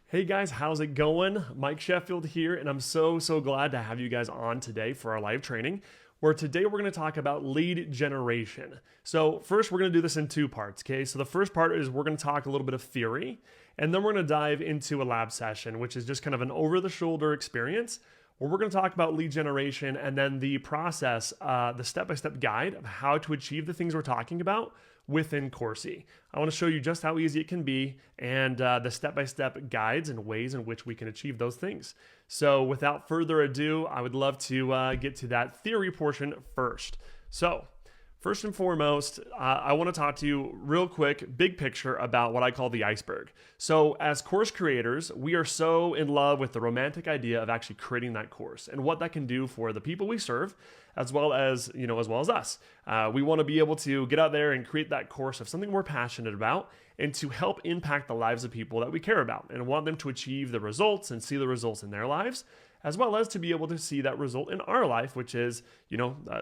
Hey guys, how's it going? Mike Sheffield here, and I'm so glad to have you guys on today for our live training, where today we're going to talk about lead generation. So first, we're going to do this in two parts, okay? So the first part is we're going to talk a little bit of theory, and then we're going to dive into a lab session, which is just kind of an over-the-shoulder experience, where we're going to talk about lead generation and then the process, the step-by-step guide of how to achieve the things we're talking about within Coursie. I want to show you just how easy it can be and the step-by-step guides and ways in which we can achieve those things. So without further ado, I would love to get to that theory portion first. So first and foremost, I want to talk to you real quick, big picture about what I call the iceberg. So as course creators, we are so in love with the romantic idea of actually creating that course and what that can do for the people we serve, as well as us. We want to be able to get out there and create that course of something we're passionate about and to help impact the lives of people that we care about and want them to achieve the results and see the results in their lives, as well as to be able to see that result in our life, which is,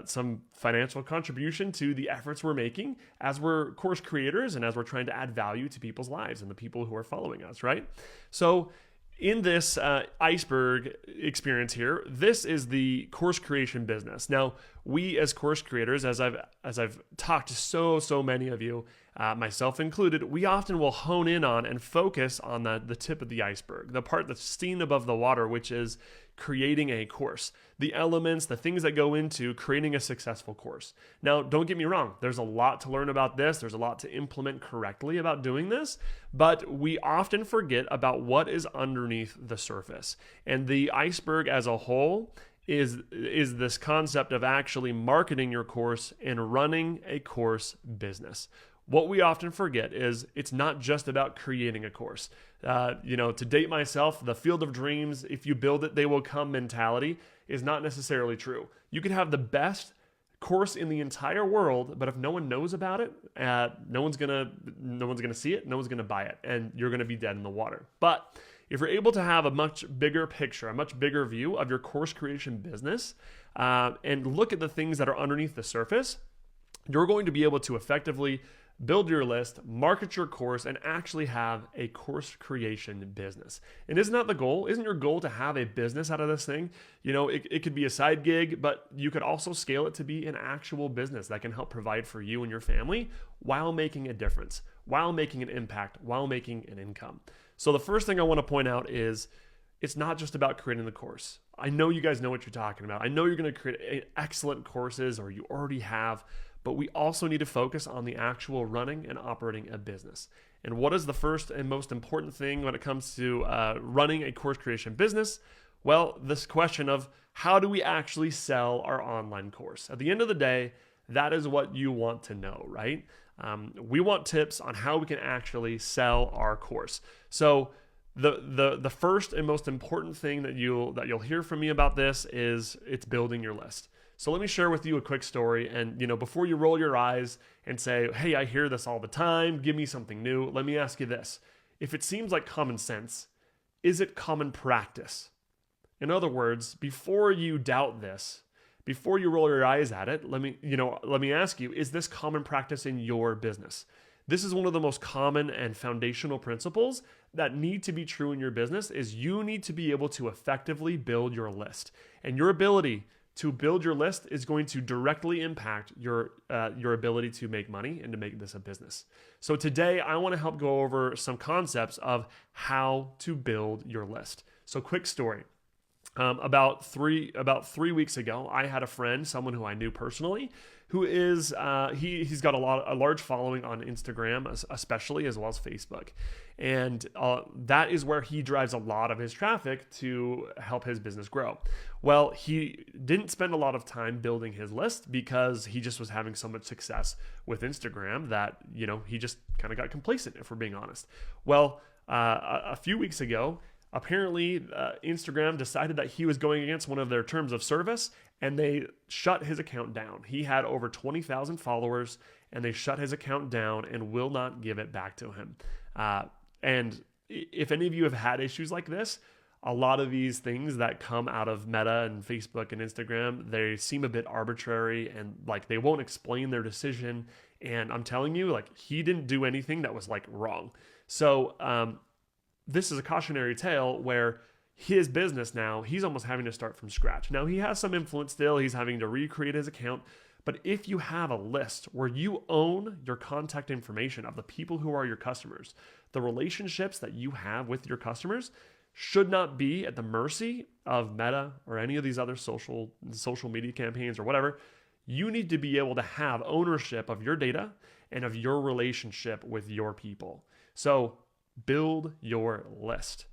some financial contribution to the efforts we're making as we're course creators and as we're trying to add value to people's lives and the people who are following us, right? So in this iceberg experience here, this is the course creation business. Now, we as course creators, as I've talked to so many of you, myself included, we often will hone in on and focus on the tip of the iceberg, the part that's seen above the water, which is creating a course, the elements, the things that go into creating a successful course. Now, don't get me wrong, there's a lot to learn about this. There's a lot to implement correctly about doing this, but we often forget about what is underneath the surface. And the iceberg as a whole is this concept of actually marketing your course and running a course business. What we often forget is it's not just about creating a course. To date myself, the field of dreams, if you build it, they will come mentality is not necessarily true. You could have the best course in the entire world, but if no one knows about it, no one's gonna see it, no one's gonna buy it, and you're gonna be dead in the water. But if you're able to have a much bigger picture, a much bigger view of your course creation business, and look at the things that are underneath the surface, you're going to be able to effectively build your list, market your course, and actually have a course creation business. And isn't that the goal? Isn't your goal to have a business out of this thing? It could be a side gig, but you could also scale it to be an actual business that can help provide for you and your family while making a difference, while making an impact, while making an income. So the first thing I want to point out is it's not just about creating the course. I know you guys know what you're talking about. I know you're going to create excellent courses, or you already have, but we also need to focus on the actual running and operating a business. And what is the first and most important thing when it comes to running a course creation business? Well, this question of how do we actually sell our online course? At the end of the day, that is what you want to know, right? We want tips on how we can actually sell our course. So the first and most important thing that you'll hear from me about this is it's building your list. So let me share with you a quick story, and before you roll your eyes and say, "Hey, I hear this all the time, give me something new," let me ask you this. If it seems like common sense, is it common practice? In other words, before you doubt this, before you roll your eyes at it, let me ask you, is this common practice in your business? This is one of the most common and foundational principles that need to be true in your business is you need to be able to effectively build your list. And your ability to build your list is going to directly impact your ability to make money and to make this a business. So today, I want to help go over some concepts of how to build your list. So quick story. About 3 weeks ago, I had a friend, someone who I knew personally, who is he's got a large following on Instagram, especially, as well as Facebook, and that is where he drives a lot of his traffic to help his business grow. Well, he didn't spend a lot of time building his list because he just was having so much success with Instagram that he just kind of got complacent, if we're being honest. Well, a few weeks ago, apparently, Instagram decided that he was going against one of their terms of service, and they shut his account down. He had over 20,000 followers, and they shut his account down and will not give it back to him. And if any of you have had issues like this, a lot of these things that come out of Meta and Facebook and Instagram, they seem a bit arbitrary and like they won't explain their decision. And I'm telling you, like, he didn't do anything that was like wrong. So this is a cautionary tale where his business now, he's almost having to start from scratch. Now, he has some influence still. He's having to recreate his account. But if you have a list where you own your contact information of the people who are your customers, the relationships that you have with your customers should not be at the mercy of Meta or any of these other social media campaigns or whatever. You need to be able to have ownership of your data and of your relationship with your people. So build your list.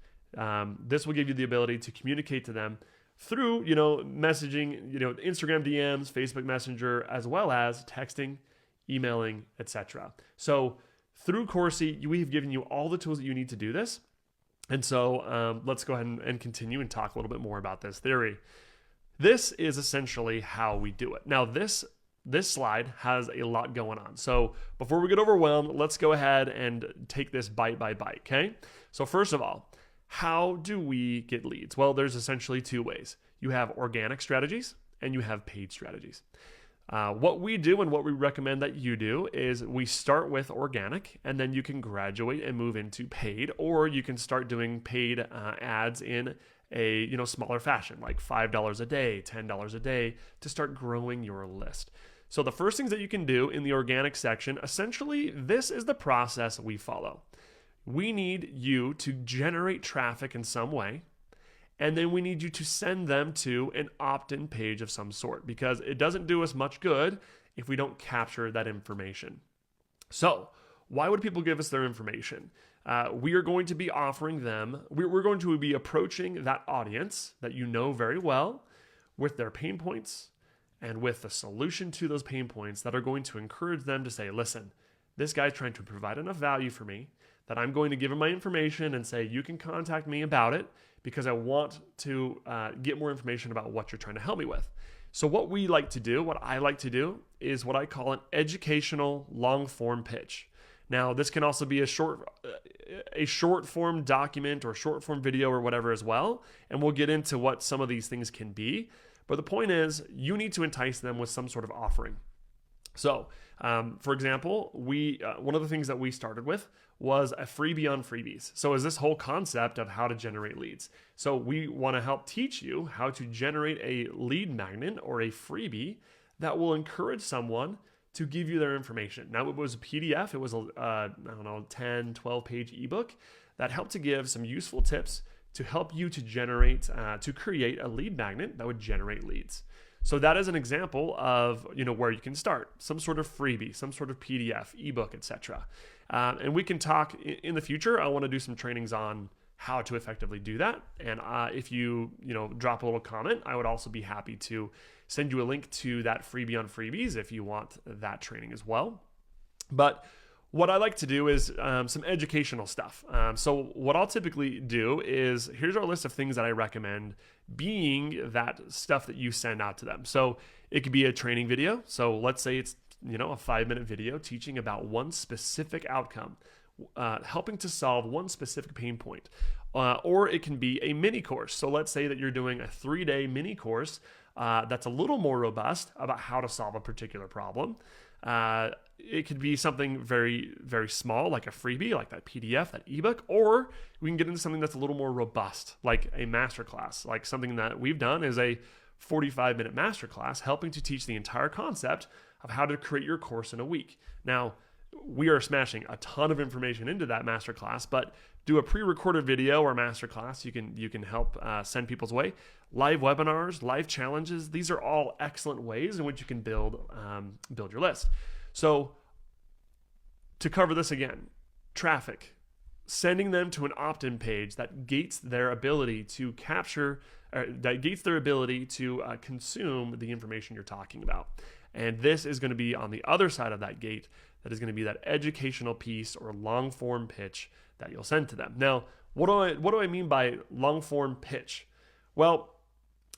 This will give you the ability to communicate to them through, messaging, Instagram DMs, Facebook Messenger, as well as texting, emailing, etc. So through Coursie, we've given you all the tools that you need to do this. And so let's go ahead and continue and talk a little bit more about this theory. This is essentially how we do it. Now, this slide has a lot going on. So before we get overwhelmed, let's go ahead and take this bite by bite, okay? So first of all, how do we get leads? Well, there's essentially two ways. You have organic strategies and you have paid strategies. What we do and what we recommend that you do is we start with organic, and then you can graduate and move into paid, or you can start doing paid ads in a smaller fashion, like $5 a day, $10 a day, to start growing your list. So the first things that you can do in the organic section, essentially, this is the process we follow. We need you to generate traffic in some way, and then we need you to send them to an opt-in page of some sort, because it doesn't do us much good if we don't capture that information. So why would people give us their information? We are going to be offering them, we're going to be approaching that audience that you know very well with their pain points and with the solution to those pain points that are going to encourage them to say, listen, this guy's trying to provide enough value for me that I'm going to give him my information and say, you can contact me about it because I want to get more information about what you're trying to help me with. So what I like to do is what I call an educational long form pitch. Now, this can also be a short form document or short form video or whatever as well. And we'll get into what some of these things can be. But the point is, you need to entice them with some sort of offering. So, for example, one of the things that we started with was a freebie on freebies. So is this whole concept of how to generate leads. So we want to help teach you how to generate a lead magnet or a freebie that will encourage someone to give you their information. Now, it was a PDF. It was a 10, 12 page ebook that helped to give some useful tips to help you to create a lead magnet that would generate leads. So that is an example of where you can start, some sort of freebie, some sort of PDF, ebook, etc. And we can talk in the future. I want to do some trainings on how to effectively do that. And if you drop a little comment, I would also be happy to send you a link to that freebie on freebies if you want that training as well. But what I like to do is some educational stuff. So what I'll typically do is, here's our list of things that I recommend being that stuff that you send out to them. So it could be a training video. So let's say it's a 5-minute video teaching about one specific outcome, helping to solve one specific pain point. Or it can be a mini course. So let's say that you're doing a 3-day mini course that's a little more robust about how to solve a particular problem. It could be something very, very small, like a freebie, like that PDF, that ebook, or we can get into something that's a little more robust, like a masterclass. Like something that we've done is a 45-minute masterclass helping to teach the entire concept of how to create your course in a week. Now, we are smashing a ton of information into that masterclass, but do a pre-recorded video or masterclass. You can help send people's way. Live webinars, live challenges. These are all excellent ways in which you can build your list. So to cover this again, traffic, sending them to an opt-in page that gates their ability to consume the information you're talking about. And this is going to be on the other side of that gate. That is going to be that educational piece or long form pitch that you'll send to them. Now, what do I mean by long form pitch? Well,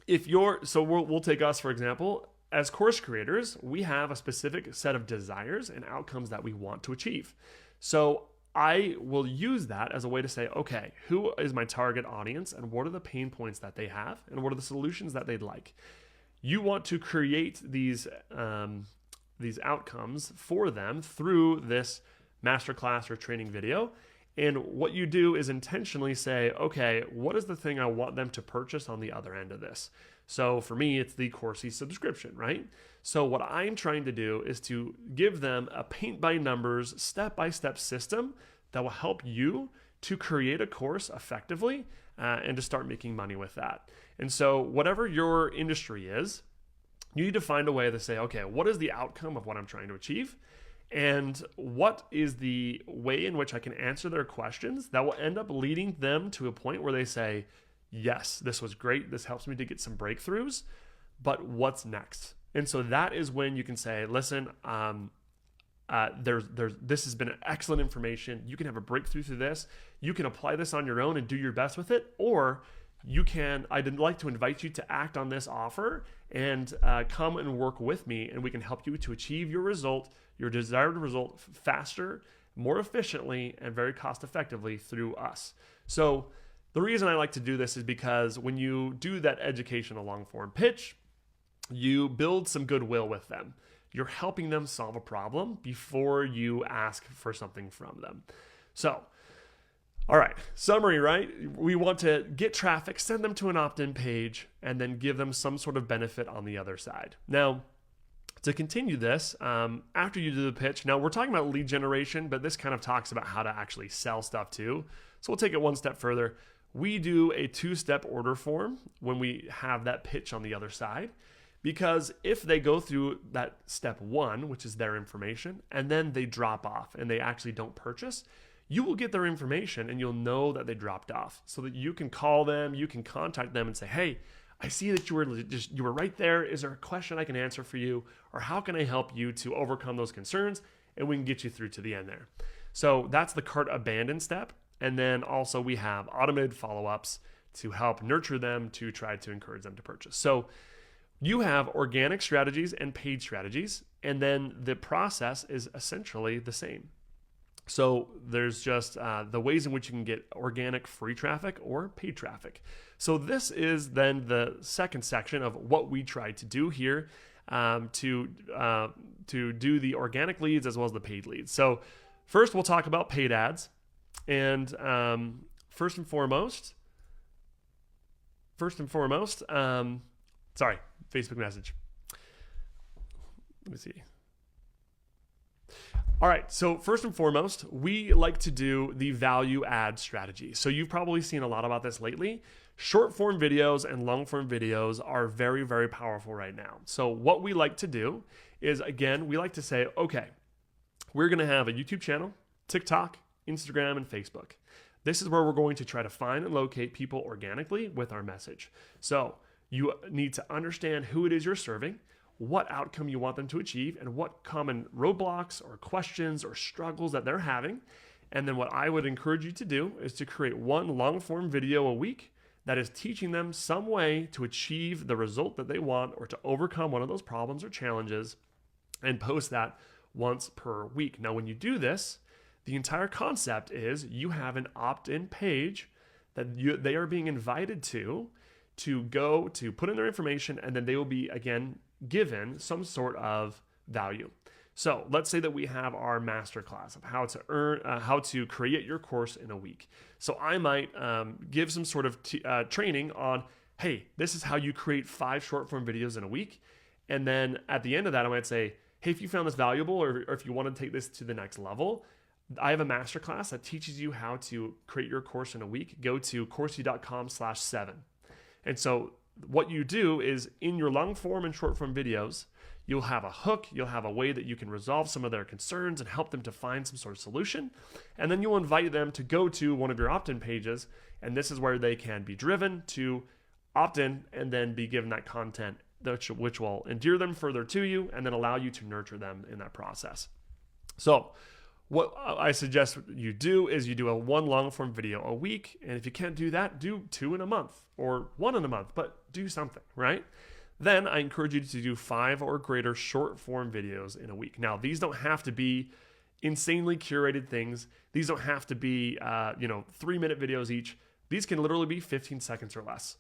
we'll take us, for example. As course creators, we have a specific set of desires and outcomes that we want to achieve. So I will use that as a way to say, okay, who is my target audience and what are the pain points that they have and what are the solutions that they'd like? You want to create these outcomes for them through this masterclass or training video. And what you do is intentionally say, okay, what is the thing I want them to purchase on the other end of this? So for me, it's the Coursie subscription, right? So what I'm trying to do is to give them a paint by numbers, step-by-step system that will help you to create a course effectively and to start making money with that. And so whatever your industry is, you need to find a way to say, okay, what is the outcome of what I'm trying to achieve? And what is the way in which I can answer their questions that will end up leading them to a point where they say, yes, this was great. This helps me to get some breakthroughs, but what's next? And so that is when you can say, listen, this has been excellent information. You can have a breakthrough through this. You can apply this on your own and do your best with it, or I'd like to invite you to act on this offer and come and work with me, and we can help you to achieve your result, your desired result, faster, more efficiently, and very cost effectively through us. So the reason I like to do this is because when you do that educational long form pitch, you build some goodwill with them. You're helping them solve a problem before you ask for something from them. So, all right, summary, right? We want to get traffic, send them to an opt-in page, and then give them some sort of benefit on the other side. Now, to continue this, after you do the pitch, now we're talking about lead generation, but this kind of talks about how to actually sell stuff too. So we'll take it one step further. We do a 2-step order form when we have that pitch on the other side. Because if they go through that step 1, which is their information, and then they drop off and they actually don't purchase, you will get their information and you'll know that they dropped off, so that you can call them, you can contact them and say, hey, I see that you were right there. Is there a question I can answer for you? Or how can I help you to overcome those concerns? And we can get you through to the end there. So that's the cart abandon step. And then also we have automated follow-ups to help nurture them, to try to encourage them to purchase. So you have organic strategies and paid strategies, and then the process is essentially the same. So there's just the ways in which you can get organic free traffic or paid traffic. So this is then the second section of what we try to do here to do the organic leads as well as the paid leads. So first we'll talk about paid ads, and first and foremost, Facebook message. Let me see. All right, so first and foremost, we like to do the value add strategy. So you've probably seen a lot about this lately. Short form videos and long form videos are very, very powerful right now. So what we like to do is, again, we like to say, okay, we're going to have a YouTube channel, TikTok, Instagram, and Facebook. This is where we're going to try to find and locate people organically with our message. So you need to understand who it is you're serving, what outcome you want them to achieve, and what common roadblocks or questions or struggles that they're having. And then what I would encourage you to do is to create one long form video a week that is teaching them some way to achieve the result that they want or to overcome one of those problems or challenges, and post that once per week. Now, when you do this, the entire concept is you have an opt-in page that they are being invited to go to put in their information, and then they will be, again, given some sort of value. So let's say that we have our masterclass of how to create your course in a week. So I might give some sort of training on, hey, this is how you create 5 short form videos in a week. And then at the end of that, I might say, hey, if you found this valuable, or if you want to take this to the next level, I have a masterclass that teaches you how to create your course in a week. Go to coursie.com/7. And so what you do is, in your long form and short form videos, you'll have a hook, you'll have a way that you can resolve some of their concerns and help them to find some sort of solution. And then you'll invite them to go to one of your opt-in pages, and this is where they can be driven to opt in and then be given that content which will endear them further to you and then allow you to nurture them in that process. So what I suggest you do is you do a 1 long form video a week. And if you can't do that, do 2 in a month or 1 in a month, but do something, right? Then I encourage you to do 5 or greater short form videos in a week. Now, these don't have to be insanely curated things. These don't have to be, 3-minute videos each. These can literally be 15 seconds or less.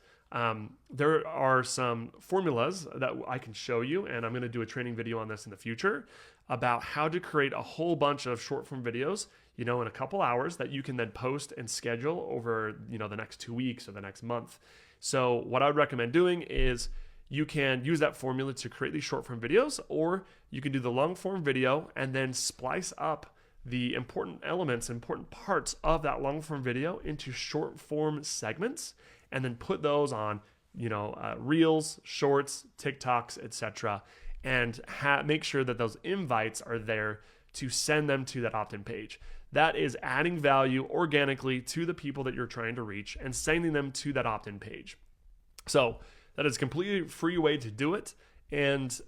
There are some formulas that I can show you, and I'm going to do a training video on this in the future about how to create a whole bunch of short form videos in a couple hours that you can then post and schedule over, the next 2 weeks or the next month. So what I would recommend doing is you can use that formula to create these short form videos, or you can do the long form video and then splice up the important elements, important parts of that long form video into short form segments, and then put those on, Reels, Shorts, TikToks, etc. And make sure that those invites are there to send them to that opt-in page. That is adding value organically to the people that you're trying to reach and sending them to that opt-in page. So that is a completely free way to do it. And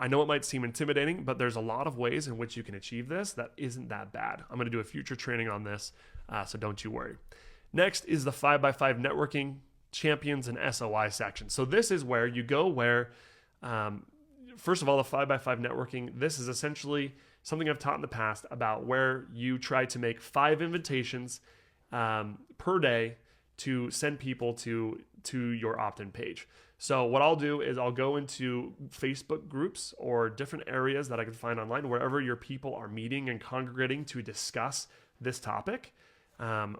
I know it might seem intimidating, but there's a lot of ways in which you can achieve this that isn't that bad. I'm going to do a future training on this, so don't you worry. Next is the 5x5 networking champions and SOI section. So this is where you go where, first of all, the 5x5 networking, this is essentially something I've taught in the past about where you try to make 5 invitations per day to send people to your opt-in page. So what I'll do is I'll go into Facebook groups or different areas that I can find online, wherever your people are meeting and congregating to discuss this topic.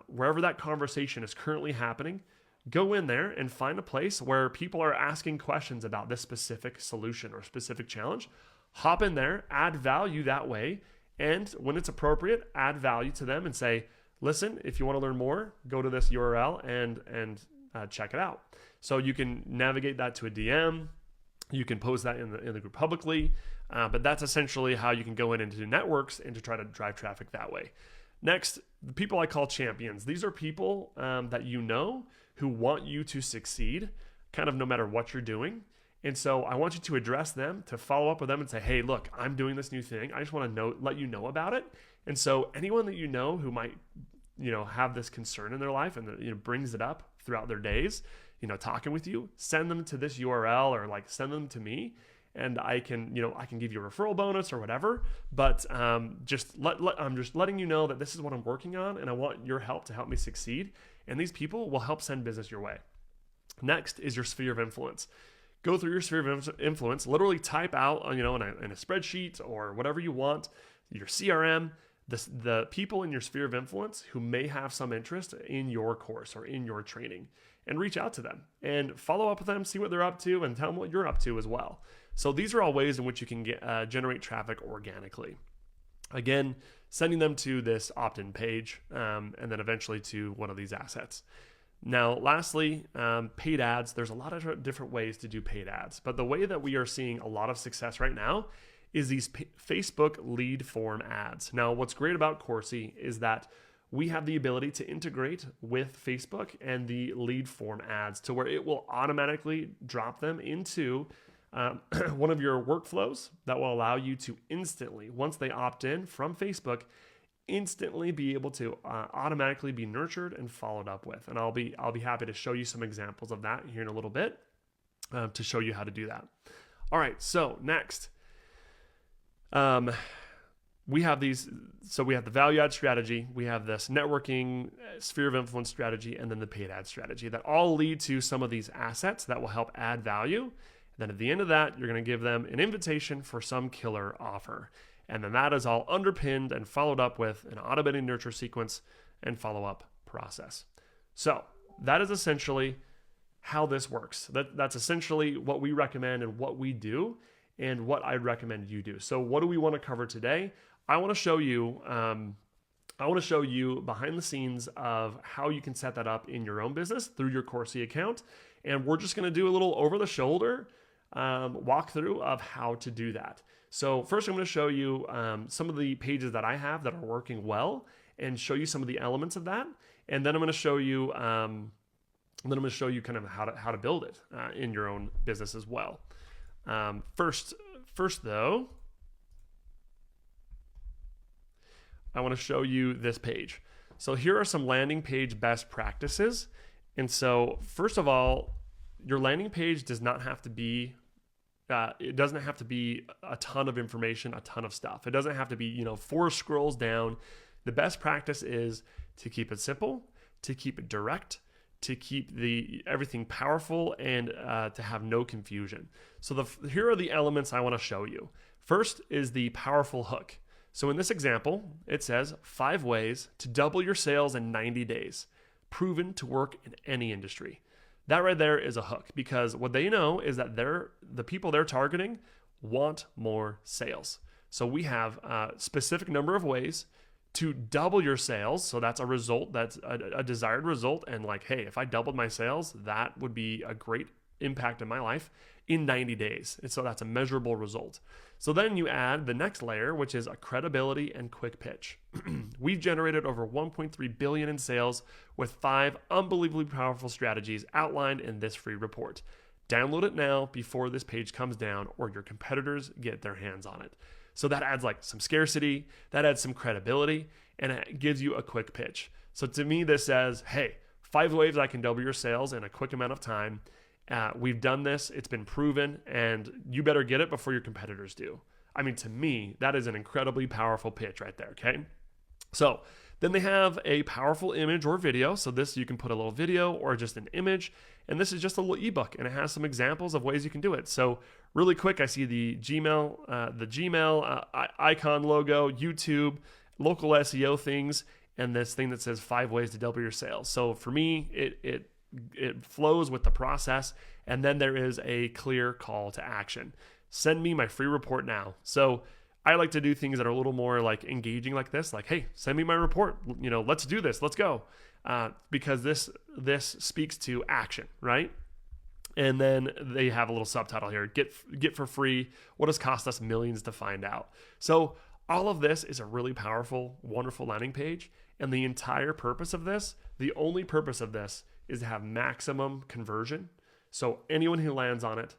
Wherever that conversation is currently happening, go in there and find a place where people are asking questions about this specific solution or specific challenge. Hop in there, add value that way, and when it's appropriate, add value to them and say, listen, if you want to learn more, go to this URL and check it out. So you can navigate that to a DM. You can post that in the group publicly, but that's essentially how you can go in into networks and to try to drive traffic that way. Next, the people I call champions. These are people that who want you to succeed, kind of no matter what you're doing. And so I want you to address them, to follow up with them and say, hey, look, I'm doing this new thing. I just want to let you know about it. And so anyone that who might, have this concern in their life and brings it up throughout their days, talking with you, send them to this URL or send them to me, and I can give you a referral bonus or whatever. But I'm just letting you know that this is what I'm working on, and I want your help to help me succeed. And these people will help send business your way. Next is your sphere of influence. Go through your sphere of influence, literally type out, in a spreadsheet or whatever you want, your CRM, the people in your sphere of influence who may have some interest in your course or in your training, and reach out to them and follow up with them, see what they're up to, and tell them what you're up to as well. So these are all ways in which you can generate traffic organically. Again, sending them to this opt-in page, and then eventually to one of these assets. Now, lastly, paid ads. There's a lot of different ways to do paid ads, but the way that we are seeing a lot of success right now is these Facebook lead form ads. Now, what's great about Coursie is that we have the ability to integrate with Facebook and the lead form ads to where it will automatically drop them into one of your workflows that will allow you to instantly, once they opt in from Facebook, instantly be able to automatically be nurtured and followed up with. And I'll be happy to show you some examples of that here in a little bit to show you how to do that. All right, so next, we have these. So we have the value add strategy, we have this networking sphere of influence strategy, and then the paid ad strategy that all lead to some of these assets that will help add value. Then at the end of that, you're going to give them an invitation for some killer offer. And then that is all underpinned and followed up with an automated nurture sequence and follow-up process. So that is essentially how this works. That's essentially what we recommend and what we do and what I'd recommend you do. So what do we want to cover today? I want to show you behind the scenes of how you can set that up in your own business through your Coursie account. And we're just going to do a little over-the-shoulder walkthrough of how to do that. So first I'm going to show you some of the pages that I have that are working well and show you some of the elements of that. And then I'm going to show you kind of how to build it in your own business as well. First though, I want to show you this page. So here are some landing page best practices. And so first of all, your landing page does not have to be it doesn't have to be a ton of information, a ton of stuff. It doesn't have to be, 4 scrolls down. The best practice is to keep it simple, to keep it direct, to keep everything powerful, and to have no confusion. So here are the elements I want to show you. First is the powerful hook. So in this example, it says 5 ways to double your sales in 90 days, proven to work in any industry. That right there is a hook, because what they know is that the people they're targeting want more sales. So we have a specific number of ways to double your sales. So that's a result, that's a desired result. And like, hey, if I doubled my sales, that would be a great impact in my life in 90 days. And so that's a measurable result. So then you add the next layer, which is a credibility and quick pitch. We've generated over 1.3 billion in sales with 5 unbelievably powerful strategies outlined in this free report. Download it now before this page comes down or your competitors get their hands on it. So that adds like some scarcity, that adds some credibility, and it gives you a quick pitch. So to me, this says, hey, 5 ways I can double your sales in a quick amount of time. We've done this, it's been proven, and you better get it before your competitors do. I mean, to me, that is an incredibly powerful pitch right there, okay? So then they have a powerful image or video. So this, you can put a little video or just an image, and this is just a little ebook, and it has some examples of ways you can do it. So really quick, I see the Gmail icon logo, YouTube, local SEO things, and this thing that says 5 ways to double your sales. So for me, it flows with the process, and then there is a clear call to action. Send me my free report now. So I like to do things that are a little more like engaging like this, like, hey, send me my report. Let's do this. Let's go. Because this speaks to action, right? And then they have a little subtitle here, get for free what has cost us millions to find out. So all of this is a really powerful, wonderful landing page. And the entire purpose of this, the only purpose of this is to have maximum conversion. So anyone who lands on it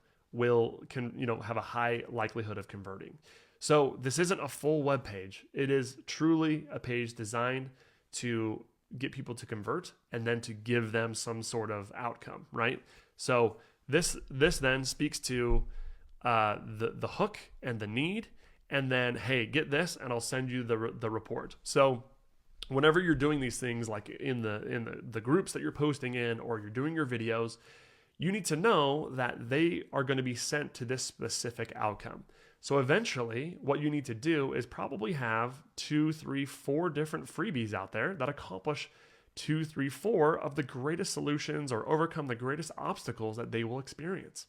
can have a high likelihood of converting. So this isn't a full web page. It is truly a page designed to get people to convert and then to give them some sort of outcome, right? So this then speaks to the hook and the need, and then, hey, get this and I'll send you the report. So whenever you're doing these things, like in the groups that you're posting in, or you're doing your videos, you need to know that they are going to be sent to this specific outcome. So eventually, what you need to do is probably have 2, 3, 4 different freebies out there that accomplish 2, 3, 4 of the greatest solutions or overcome the greatest obstacles that they will experience.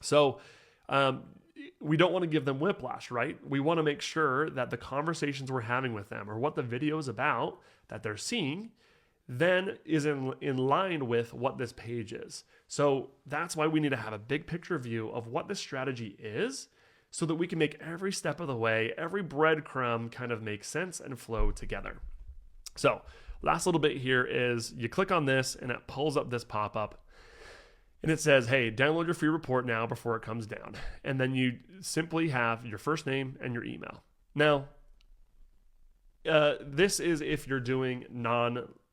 So we don't want to give them whiplash, right? We want to make sure that the conversations we're having with them, or what the video is about that they're seeing, then is in line with what this page is. So that's why we need to have a big picture view of what this strategy is, so that we can make every step of the way, every breadcrumb kind of make sense and flow together. So last little bit here is you click on this and it pulls up this pop-up and it says, hey, download your free report now before it comes down. And then you simply have your first name and your email. Now, this is if you're doing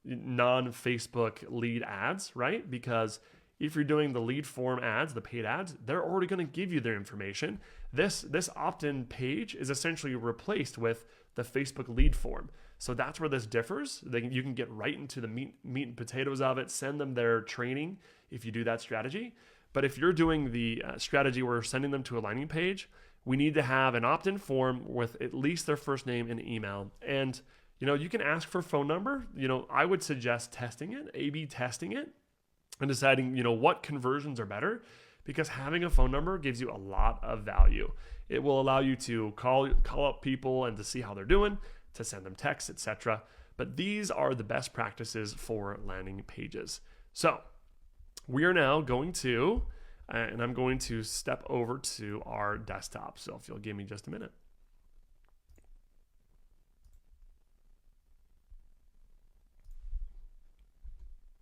non-Facebook lead ads, right? Because if you're doing the lead form ads, the paid ads, they're already going to give you their information. This opt-in page is essentially replaced with the Facebook lead form. So that's where this differs. You can get right into the meat and potatoes of it, send them their training if you do that strategy. But if you're doing the strategy where we're sending them to a landing page, we need to have an opt-in form with at least their first name and email. And you can ask for phone number. I would suggest testing it, A/B testing it, and deciding, what conversions are better, because having a phone number gives you a lot of value. It will allow you to call up people and to see how they're doing, to send them texts, etc. But these are the best practices for landing pages. So we are now going to, and I'm going to step over to our desktop. So if you'll give me just a minute.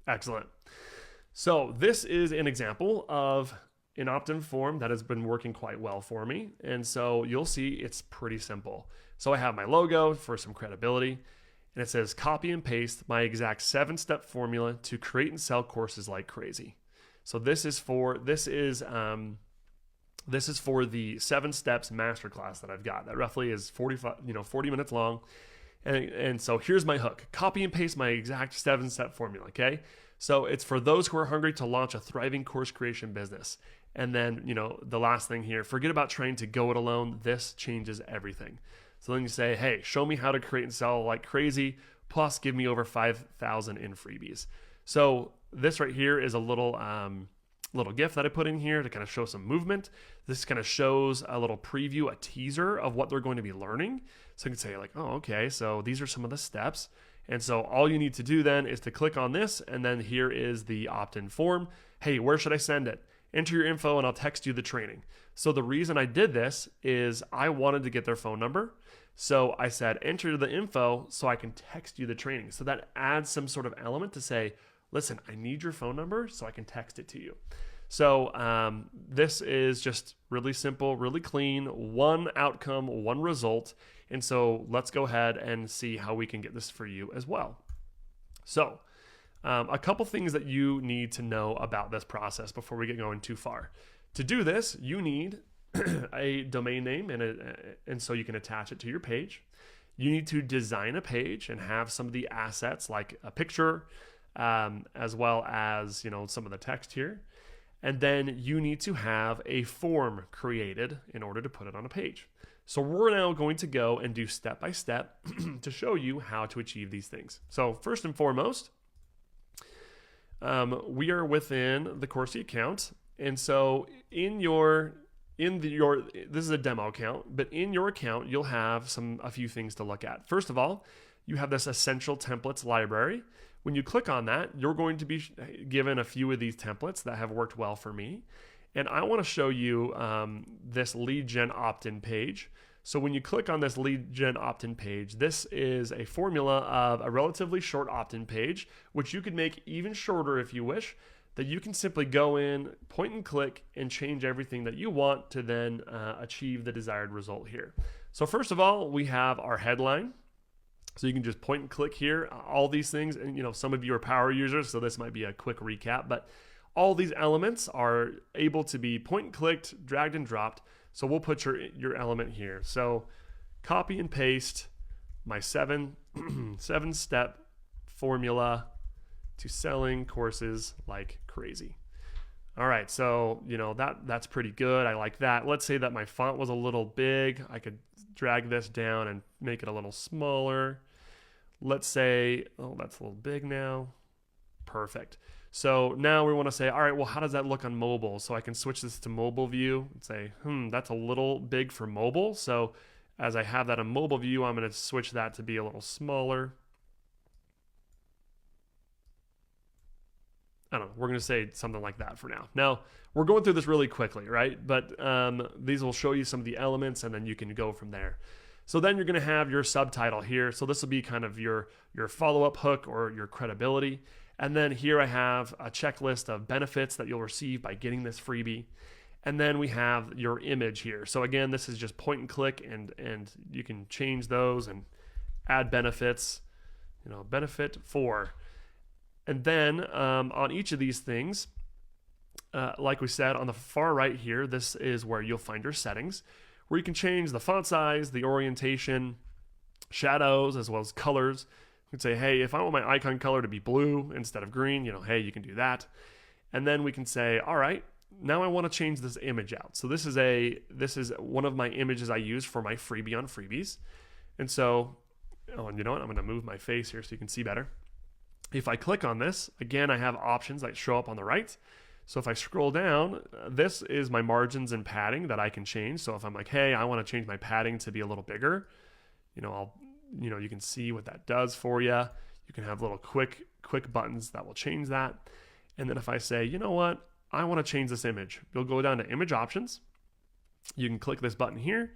Excellent. So this is an example of an opt-in form that has been working quite well for me. And so you'll see it's pretty simple. So I have my logo for some credibility, and it says copy and paste my exact 7-step formula to create and sell courses like crazy. So this is for the 7 steps masterclass that I've got that roughly is 40 minutes long. And so here's my hook. Copy and paste my exact 7-step formula, okay? So it's for those who are hungry to launch a thriving course creation business. And then, the last thing here, forget about trying to go it alone. This changes everything. So then you say, hey, show me how to create and sell like crazy, plus give me over 5,000 in freebies. So this right here is a little GIF that I put in here to kind of show some movement. This kind of shows a little preview, a teaser of what they're going to be learning. So you can say like, oh, okay, so these are some of the steps. And so all you need to do then is to click on this, and then here is the opt-in form. Hey, where should I send it? Enter your info and I'll text you the training. So the reason I did this is I wanted to get their phone number. So I said, enter the info so I can text you the training. So that adds some sort of element to say, listen, I need your phone number so I can text it to you. So this is just really simple, really clean, one outcome, one result. And so let's go ahead and see how we can get this for you as well. So a couple things that you need to know about this process before we get going too far. To do this, you need a domain name and so you can attach it to your page. You need to design a page and have some of the assets like a picture, as well as some of the text here. And then you need to have a form created in order to put it on a page. So we're now going to go and do step by step to show you how to achieve these things. So first and foremost, we are within the Coursie account. And so this is a demo account, but in your account, you'll have a few things to look at. First of all, you have this essential templates library. When you click on that, you're going to be given a few of these templates that have worked well for me. And I want to show you this lead gen opt-in page. So when you click on this lead gen opt-in page, this is a formula of a relatively short opt-in page, which you could make even shorter if you wish, that you can simply go in, point and click, and change everything that you want to then achieve the desired result here. So first of all, we have our headline. So you can just point and click here, all these things, and some of you are power users, so this might be a quick recap, but all these elements are able to be point and clicked, dragged and dropped. So we'll put your element here. So copy and paste my seven step formula to selling courses like crazy. All right, so that's pretty good. I like that. Let's say that my font was a little big. I could drag this down and make it a little smaller. Let's say, oh, that's a little big now. Perfect. So now we want to say, all right, well, how does that look on mobile? So I can switch this to mobile view and say, that's a little big for mobile. So as I have that on mobile view, I'm going to switch that to be a little smaller. I don't know, we're going to say something like that for now. Now, we're going through this really quickly, right? But these will show you some of the elements, and then you can go from there. So then you're going to have your subtitle here. So this will be kind of your follow-up hook or your credibility. And then here I have a checklist of benefits that you'll receive by getting this freebie. And then we have your image here. So again, this is just point and click, and you can change those and add benefits, benefit for. And then on each of these things, like we said, on the far right here, this is where you'll find your settings, where you can change the font size, the orientation, shadows, as well as colors. You can say, hey, if I want my icon color to be blue instead of green, hey, you can do that. And then we can say, all right, now I want to change this image out. So this is one of my images I use for my freebie on freebies. And so, and you know what? I'm going to move my face here so you can see better. If I click on this, again, I have options that show up on the right. So if I scroll down, this is my margins and padding that I can change. So if I'm like, hey, I want to change my padding to be a little bigger, you can see what that does for you. You can have little quick buttons that will change that. And then if I say, you know what, I want to change this image, you'll go down to image options. You can click this button here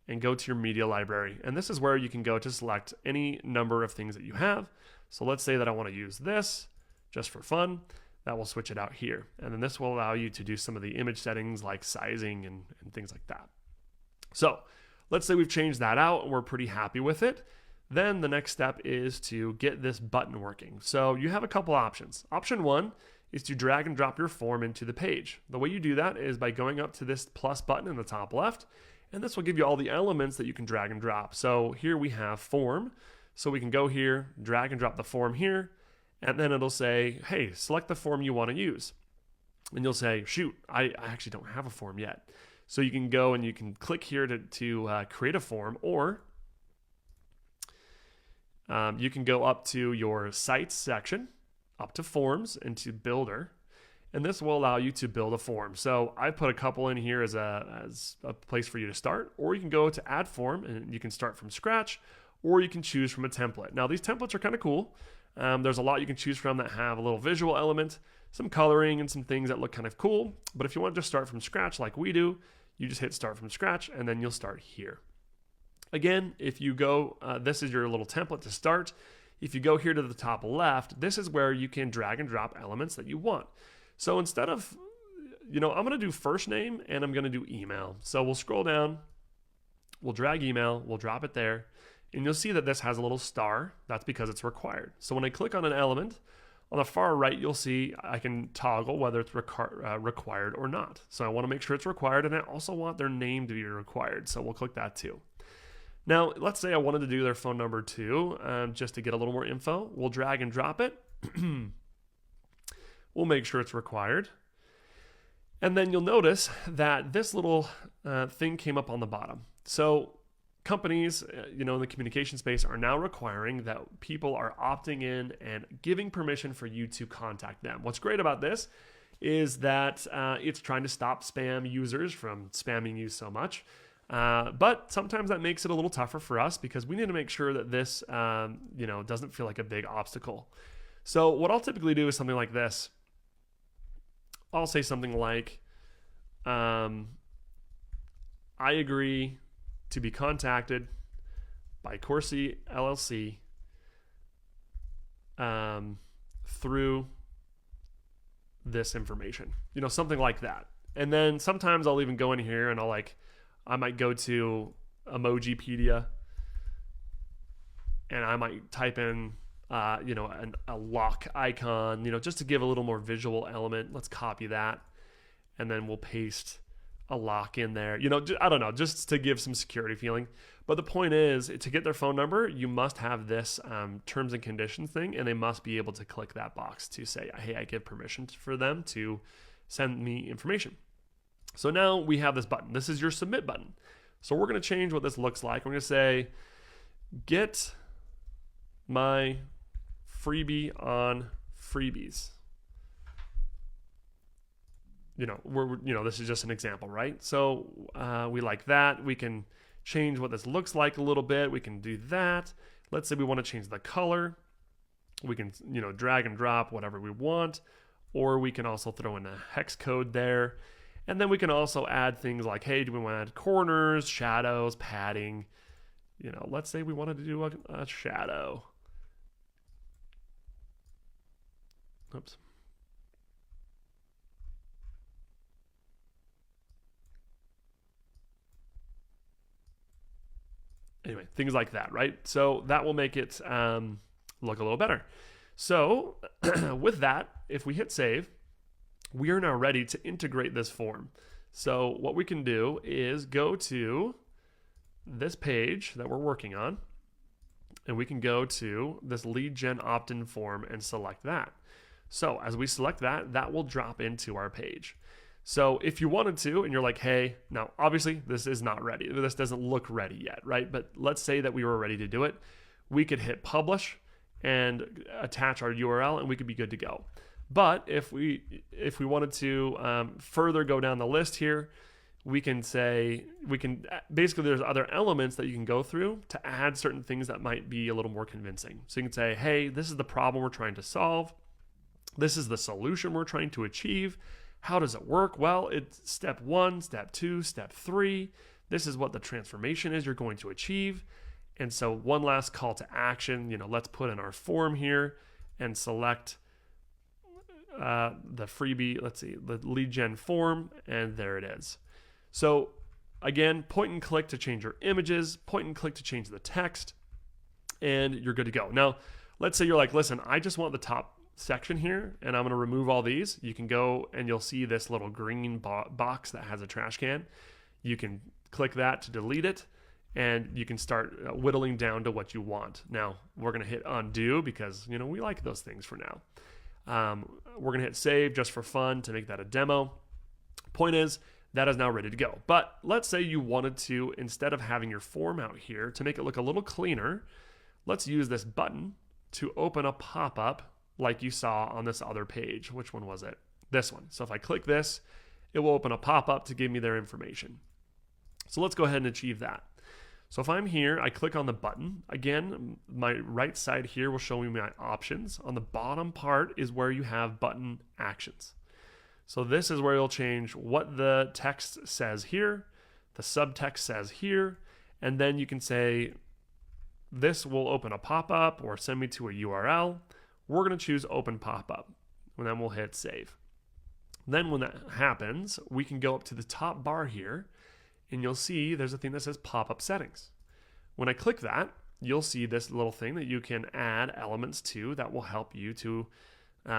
and go to your media library. And this is where you can go to select any number of things that you have. So let's say that I want to use this just for fun. That will switch it out here. And then this will allow you to do some of the image settings like sizing and things like that. So let's say we've changed that out and we're pretty happy with it. Then the next step is to get this button working. So you have a couple options. Option one is to drag and drop your form into the page. The way you do that is by going up to this plus button in the top left, and this will give you all the elements that you can drag and drop. So here we have form. So we can go here, drag and drop the form here, and then it'll say, hey, select the form you want to use. And you'll say, shoot, I actually don't have a form yet. So you can go and you can click here to create a form, or You can go up to your sites section, up to forms, and to builder. And this will allow you to build a form. So I put a couple in here as a place for you to start, or you can go to add form and you can start from scratch, or you can choose from a template. Now these templates are kind of cool. There's a lot you can choose from that have a little visual element, some coloring, and some things that look kind of cool. But if you want to just start from scratch like we do, you just hit start from scratch and then you'll start here. Again, if you go, this is your little template to start. If you go here to the top left, this is where you can drag and drop elements that you want. So instead of, I'm going to do first name and I'm going to do email. So we'll scroll down, we'll drag email, we'll drop it there, and you'll see that this has a little star. That's because it's required. So when I click on an element, on the far right, you'll see I can toggle whether it's required or not. So I want to make sure it's required, and I also want their name to be required. So we'll click that too. Now, let's say I wanted to do their phone number too, just to get a little more info. We'll drag and drop it. We'll make sure it's required. And then you'll notice that this little thing came up on the bottom. So companies, in the communication space are now requiring that people are opting in and giving permission for you to contact them. What's great about this is that it's trying to stop spam users from spamming you so much. But sometimes that makes it a little tougher for us because we need to make sure that this, doesn't feel like a big obstacle. So what I'll typically do is something like this. I'll say something like, I agree to be contacted by Coursie LLC through this information, something like that. And then sometimes I'll even go in here and I might go to Emojipedia and I might type in a lock icon, just to give a little more visual element. Let's copy that. And then we'll paste a lock in there, I don't know, just to give some security feeling. But the point is, to get their phone number, you must have this terms and conditions thing, and they must be able to click that box to say, hey, I give permission for them to send me information. So now we have this button. This is your submit button. So we're going to change what this looks like. We're going to say, get my freebie on freebies. This is just an example, right? So we like that. We can change what this looks like a little bit. We can do that. Let's say we want to change the color. We can, drag and drop whatever we want, or we can also throw in a hex code there. And then we can also add things like, hey, do we want to add corners, shadows, padding? Let's say we wanted to do a shadow. Oops. Anyway, things like that, right? So that will make it look a little better. So with that, if we hit save, we are now ready to integrate this form. So what we can do is go to this page that we're working on, and we can go to this lead gen opt-in form and select that. So as we select that, that will drop into our page. So if you wanted to, and you're like, hey, now obviously this is not ready. This doesn't look ready yet, right? But let's say that we were ready to do it. We could hit publish and attach our URL and we could be good to go. But if we wanted to further go down the list here, we can basically there's other elements that you can go through to add certain things that might be a little more convincing. So you can say, hey, this is the problem we're trying to solve. This is the solution we're trying to achieve. How does it work? Well, it's step 1, step 2, step 3. This is what the transformation is you're going to achieve. And so one last call to action, let's put in our form here and select the freebie, the lead gen form, and there it is. So again, point and click to change your images, point and click to change the text, and you're good to go. Now, let's say you're like, listen, I just want the top section here and I'm going to remove all these. You can go and you'll see this little green box that has a trash can. You can click that to delete it and you can start whittling down to what you want. Now we're going to hit undo because we like those things for now. We're going to hit save just for fun to make that a demo. Point is, that is now ready to go. But let's say you wanted to, instead of having your form out here, to make it look a little cleaner, let's use this button to open a pop-up like you saw on this other page. Which one was it? This one. So if I click this, it will open a pop-up to give me their information. So let's go ahead and achieve that. So if I'm here, I click on the button. Again, my right side here will show me my options. On the bottom part is where you have button actions. So this is where you'll change what the text says here, the subtext says here, and then you can say, this will open a pop-up or send me to a URL. We're going to choose open pop-up, and then we'll hit save. Then when that happens, we can go up to the top bar here, and you'll see there's a thing that says pop-up settings. When I click that, you'll see this little thing that you can add elements to that will help you to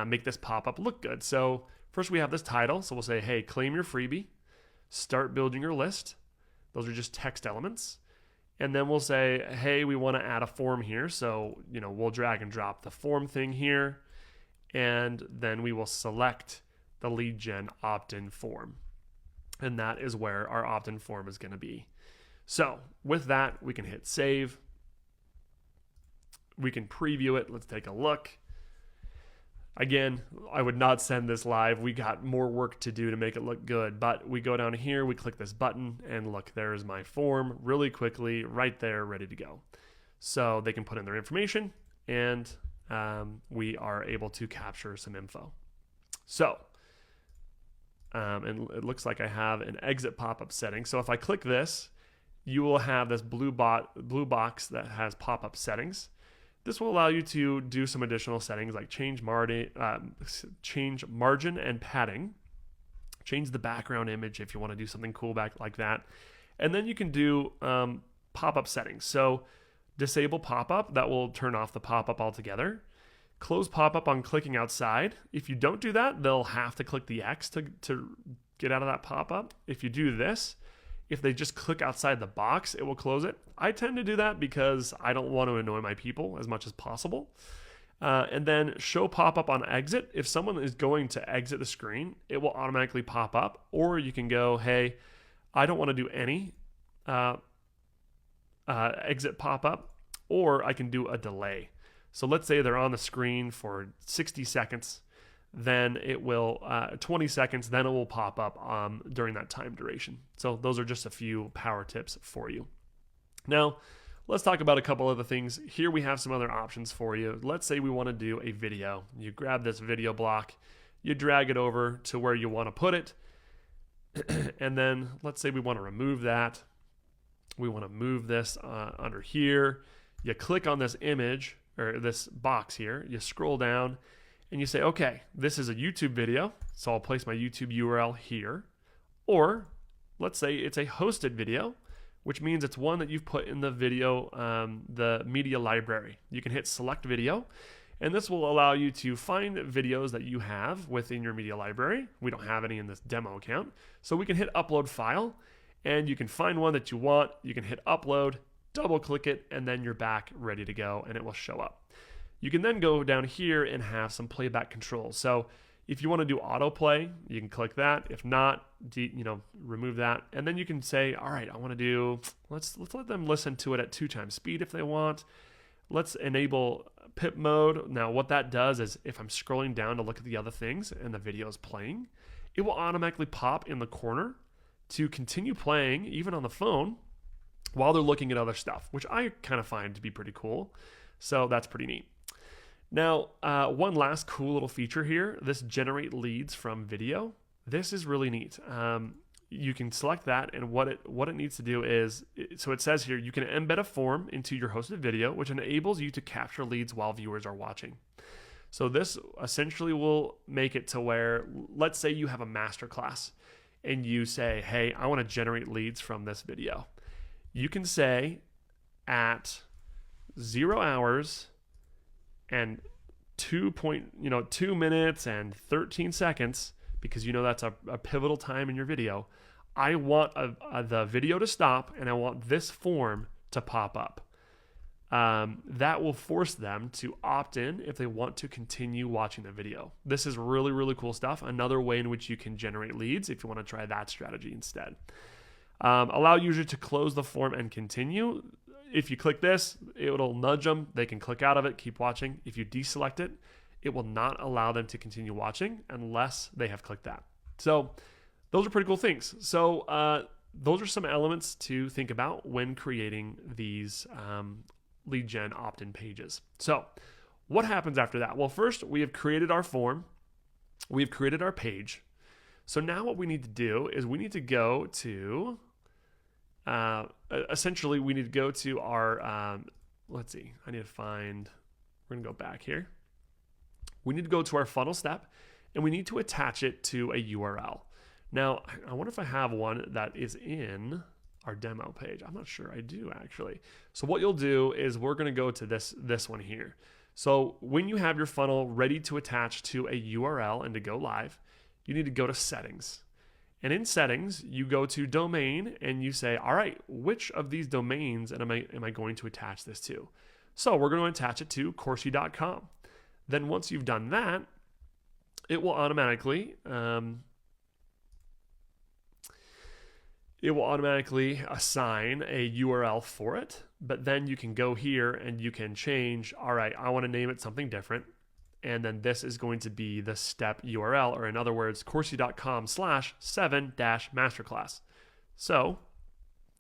make this pop-up look good. So first we have this title. So we'll say, hey, claim your freebie, start building your list. Those are just text elements. And then we'll say, hey, we want to add a form here. So, we'll drag and drop the form thing here. And then we will select the lead gen opt-in form. And that is where our opt-in form is going to be. So with that, we can hit save. We can preview it. Let's take a look. Again, I would not send this live. We got more work to do to make it look good, but we go down here, we click this button, and look, there's my form really quickly right there, ready to go. So they can put in their information, and we are able to capture some info. So, and it looks like I have an exit pop-up setting. So if I click this, you will have this blue box that has pop-up settings. This will allow you to do some additional settings like change margin and padding, change the background image if you want to do something cool back like that. And then you can do pop-up settings. So disable pop-up, that will turn off the pop-up altogether. Close pop-up on clicking outside. If you don't do that, they'll have to click the X to get out of that pop-up. If you do this, if they just click outside the box, it will close it. I tend to do that because I don't want to annoy my people as much as possible. And then show pop-up on exit. If someone is going to exit the screen, it will automatically pop up. Or you can go, hey, I don't want to do any exit pop-up, or I can do a delay. So let's say they're on the screen for 60 seconds. Then it will 20 seconds, then it will pop up during that time duration. So those are just a few power tips for you. Now, let's talk about a couple other things. Here we have some other options for you. Let's say we want to do a video. You grab this video block, you drag it over to where you want to put it, and then let's say we want to remove that. We want to move this under here. You click on this image, or this box here, you scroll down, and you say, okay, this is a YouTube video, so I'll place my YouTube URL here. Or let's say it's a hosted video, which means it's one that you've put in the video, the media library. You can hit select video, and this will allow you to find videos that you have within your media library. We don't have any in this demo account. So we can hit upload file, and you can find one that you want. You can hit upload, double click it, and then you're back ready to go, and it will show up. You can then go down here and have some playback controls. So if you want to do autoplay, you can click that. If not, remove that. And then you can say, all right, I want to do, let's let them listen to it at 2x speed if they want. Let's enable pip mode. Now what that does is if I'm scrolling down to look at the other things and the video is playing, it will automatically pop in the corner to continue playing even on the phone while they're looking at other stuff, which I kind of find to be pretty cool. So that's pretty neat. Now, one last cool little feature here, this generate leads from video. This is really neat. You can select that, and what it needs to do is, so it says here, you can embed a form into your hosted video, which enables you to capture leads while viewers are watching. So this essentially will make it to where, let's say you have a masterclass, and you say, hey, I want to generate leads from this video. You can say at 0 hours and 2 minutes and 13 seconds, because that's a pivotal time in your video, I want the video to stop, and I want this form to pop up. That will force them to opt in if they want to continue watching the video. This is really, really cool stuff. Another way in which you can generate leads if you want to try that strategy instead. Allow user to close the form and continue. if you click this, it'll nudge them. They can click out of it, keep watching. If you deselect it, it will not allow them to continue watching unless they have clicked that. So those are pretty cool things. So those are some elements to think about when creating these lead gen opt-in pages. So what happens after that? Well, first we have created our form. We've created our page. So now what we need to do is we need to go to, essentially we need to go to our, let's see, I need to find, we're gonna go back here. We need to go to our funnel step and we need to attach it to a URL. Now, I wonder if I have one that is in our demo page. I'm not sure I do actually. So what you'll do is we're gonna go to this one here. So when you have your funnel ready to attach to a URL and to go live, you need to go to settings. And in settings, you go to domain and you say, all right, which of these domains am I going to attach this to? So we're going to attach it to Coursie.com. Then once you've done that, it will automatically assign a URL for it. But then you can go here and you can change, all right, I want to name it something different. And then this is going to be the step URL, or in other words, Coursie.com/7-masterclass. So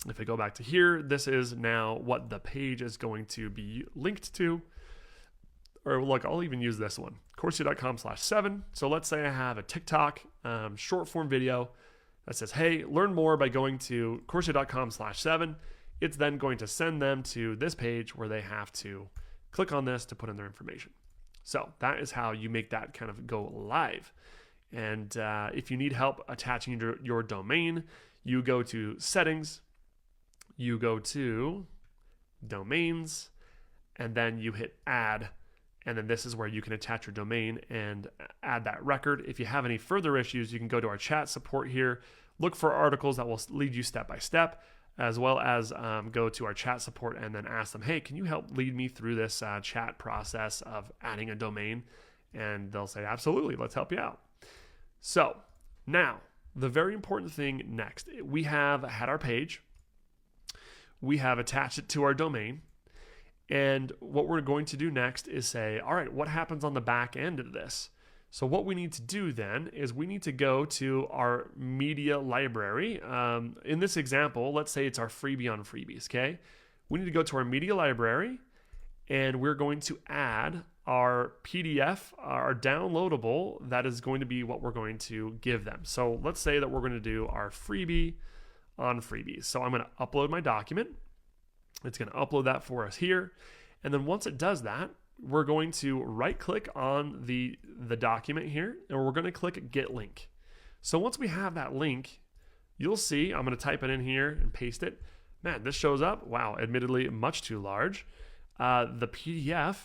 if I go back to here, this is now what the page is going to be linked to. Or look, I'll even use this one, Coursie.com/7. So let's say I have a TikTok short form video that says, hey, learn more by going to Coursie.com/7. It's then going to send them to this page where they have to click on this to put in their information. So that is how you make that kind of go live. And if you need help attaching your domain, you go to settings, you go to domains, and then you hit add. And then this is where you can attach your domain and add that record. If you have any further issues, you can go to our chat support here, look for articles that will lead you step by step, as well as go to our chat support and then ask them, hey, can you help lead me through this chat process of adding a domain? And they'll say, absolutely, let's help you out. So now, the very important thing next, we have had our page, we have attached it to our domain, and what we're going to do next is say, all right, what happens on the back end of this? So what we need to do then is we need to go to our media library. In this example, let's say it's our freebie on freebies, okay? We need to go to our media library and we're going to add our PDF, our downloadable, that is going to be what we're going to give them. So let's say that we're going to do our freebie on freebies. So I'm going to upload my document. It's going to upload that for us here. And then once it does that, we're going to right click on the document here and we're going to click get link. So once we have that link, you'll see, I'm going to type it in here and paste it. Man, this shows up. Wow, admittedly much too large. The PDF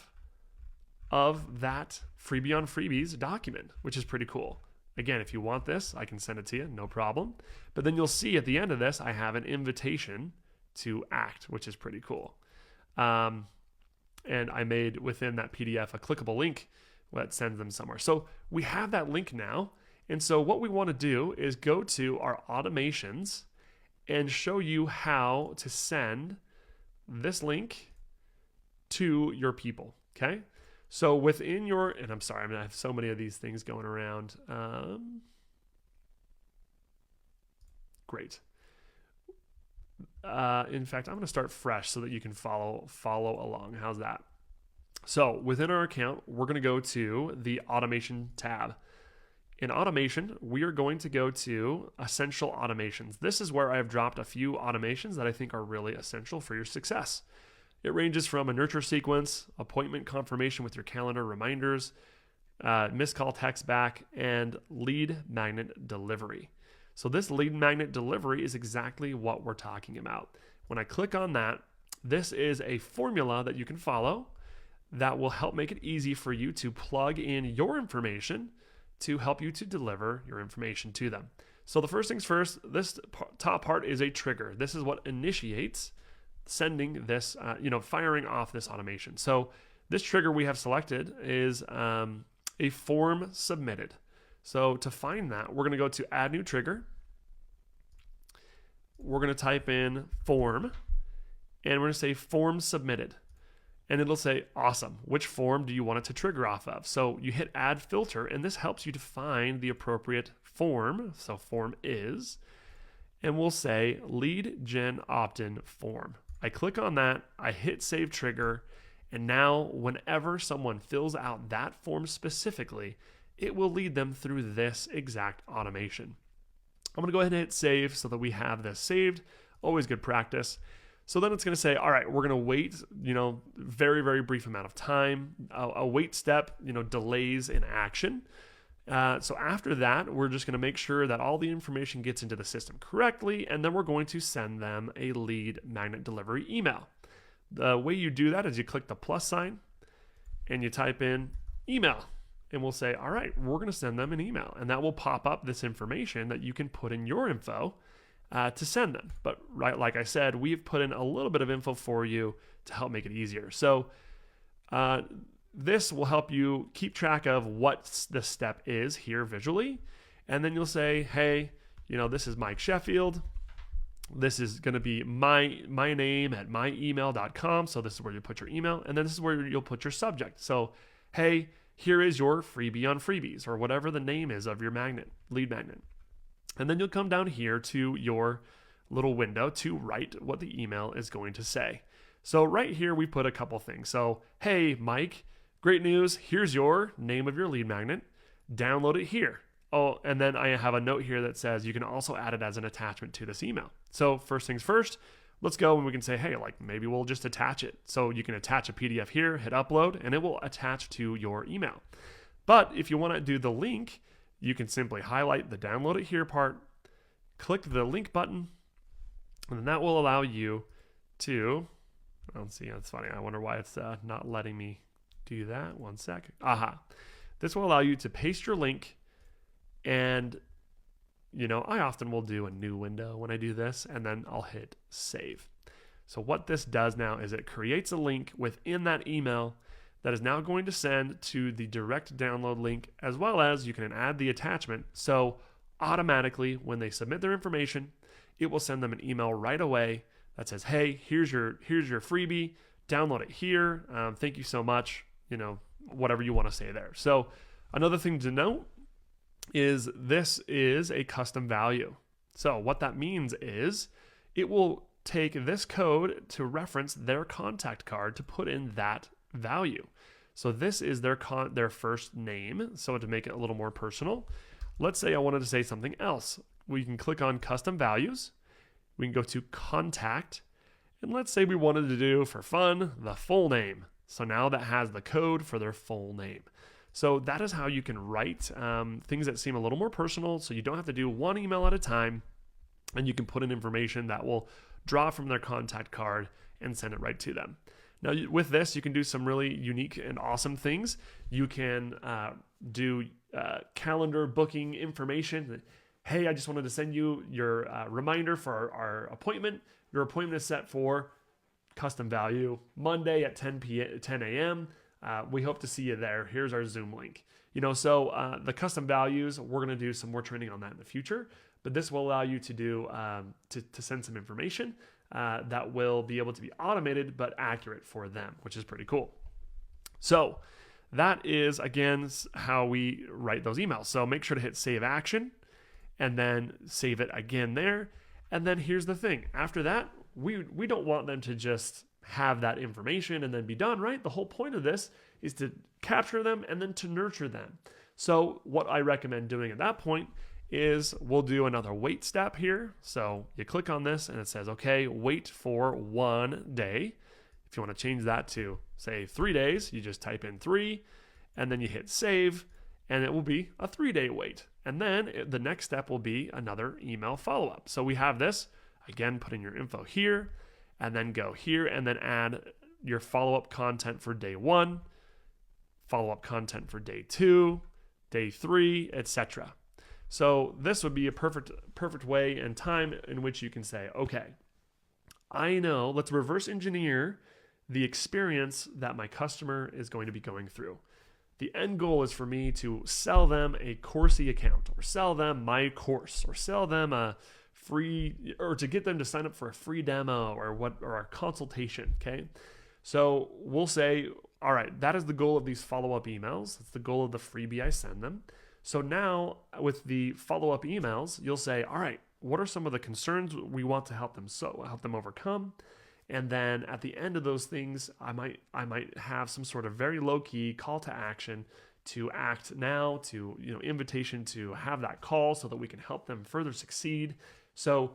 of that freebie on freebies document, which is pretty cool. Again, if you want this, I can send it to you, no problem. But then you'll see at the end of this, I have an invitation to act, which is pretty cool. And I made within that PDF a clickable link that sends them somewhere. So we have that link now. And so what we want to do is go to our automations and show you how to send this link to your people, okay? So within your, and I'm sorry, I have so many of these things going around. Great. In fact, I'm going to start fresh so that you can follow along. How's that? So within our account, we're going to go to the automation tab. In automation, we are going to go to essential automations. This is where I've dropped a few automations that I think are really essential for your success. It ranges from a nurture sequence, appointment confirmation with your calendar reminders, missed call text back, and lead magnet delivery. So this lead magnet delivery is exactly what we're talking about. When I click on that, this is a formula that you can follow that will help make it easy for you to plug in your information to help you to deliver your information to them. So the first things first, this top part is a trigger. This is what initiates sending this, firing off this automation. So this trigger we have selected is a form submitted. So to find that, we're going to go to add new trigger. We're going to type in form, and we're going to say form submitted. And it'll say, awesome, which form do you want it to trigger off of? So you hit add filter, and this helps you to find the appropriate form. So form is, and we'll say lead gen opt-in form. I click on that, I hit save trigger, and now whenever someone fills out that form specifically, it will lead them through this exact automation. I'm gonna go ahead and hit save so that we have this saved. Always good practice. So then it's going to say, all right, we're going to wait, very, very brief amount of time. A wait step, delays in action. So after that, we're just going to make sure that all the information gets into the system correctly, and then we're going to send them a lead magnet delivery email. The way you do that is you click the plus sign and you type in email, and we'll say, all right, we're going to send them an email, and that will pop up this information that you can put in your info to send them. But like I said, we've put in a little bit of info for you to help make it easier. So this will help you keep track of what the step is here visually. And then you'll say, hey, this is Mike Sheffield. This is going to be my name at myemail.com. So this is where you put your email. And then this is where you'll put your subject. So, hey, here is your freebie on freebies, or whatever the name is of your lead magnet. And then you'll come down here to your little window to write what the email is going to say. So right here, we put a couple things. So, hey, Mike, great news. Here's your name of your lead magnet. Download it here. Oh, and then I have a note here that says you can also add it as an attachment to this email. So first things first, let's go and we can say, hey, maybe we'll just attach it. So you can attach a PDF here, hit upload, and it will attach to your email. But if you want to do the link, you can simply highlight the download it here part, click the link button, and then that will allow you to, let's see, that's funny. I wonder why it's not letting me do that. One sec. Aha. This will allow you to paste your link, and I often will do a new window when I do this, and then I'll hit save. So what this does now is it creates a link within that email that is now going to send to the direct download link, as well as you can add the attachment. So automatically, when they submit their information, it will send them an email right away that says, hey, here's your freebie, download it here. Thank you so much, whatever you want to say there. So another thing to note is this is a custom value. So what that means is it will take this code to reference their contact card to put in that value. So this is their first name. So to make it a little more personal, let's say I wanted to say something else. We can click on custom values. We can go to contact, and let's say we wanted to do, for fun, the full name. So now that has the code for their full name. So that is how you can write things that seem a little more personal, so you don't have to do one email at a time, and you can put in information that will draw from their contact card and send it right to them. Now, with this, you can do some really unique and awesome things. You can do calendar booking information. Hey, I just wanted to send you your reminder for our appointment. Your appointment is set for custom value Monday at 10 a.m. We hope to see you there. Here's our Zoom link. So the custom values, we're going to do some more training on that in the future. But this will allow you to do to send some information that will be able to be automated but accurate for them, which is pretty cool. So that is, again, how we write those emails. So make sure to hit save action and then save it again there. And then here's the thing. After that, we don't want them to just have that information and then be done, right? The whole point of this is to capture them and then to nurture them. So what I recommend doing at that point is we'll do another wait step here. So you click on this and it says, okay, wait for 1 day. If you want to change that to, say, 3 days, you just type in 3 and then you hit save, and it will be a 3-day wait. And then the next step will be another email follow-up. So we have this, again, put in your info here, and then go here and then add your follow-up content for day 1, follow-up content for day 2, day 3, etc. So this would be a perfect way and time in which you can say, okay, I know, let's reverse engineer the experience that my customer is going to be going through. The end goal is for me to sell them a Coursie account, or sell them my course, or sell them a free, or to get them to sign up for a free demo or a consultation. Okay. So we'll say, all right, that is the goal of these follow-up emails. That's the goal of the freebie I send them. So now with the follow-up emails, you'll say, all right, what are some of the concerns we want to help them overcome? And then at the end of those things, I might have some sort of very low-key call to action to act now, to, invitation to have that call so that we can help them further succeed. So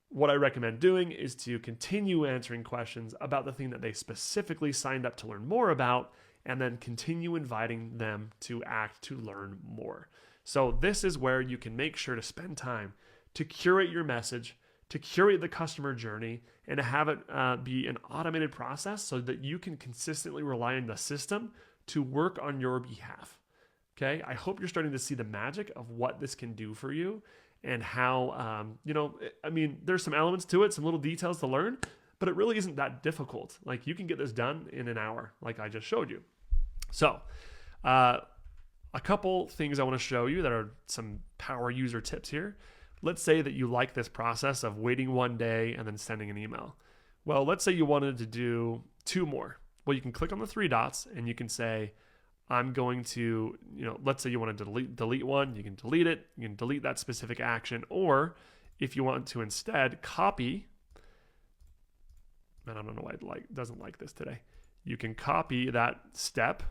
what I recommend doing is to continue answering questions about the thing that they specifically signed up to learn more about, and then continue inviting them to act to learn more. So this is where you can make sure to spend time to curate your message, to curate the customer journey, and to have it be an automated process so that you can consistently rely on the system to work on your behalf. Okay, I hope you're starting to see the magic of what this can do for you, and how, there's some elements to it, some little details to learn, but it really isn't that difficult. Like, you can get this done in an hour, like I just showed you. So, a couple things I want to show you that are some power user tips here. Let's say that you like this process of waiting one day and then sending an email. Well, let's say you wanted to do 2 more. Well, you can click on the 3 dots and you can say, I'm going to, let's say you want to delete one, you can delete it, you can delete that specific action, or if you want to instead copy, and I don't know why it doesn't like this today, you can copy that step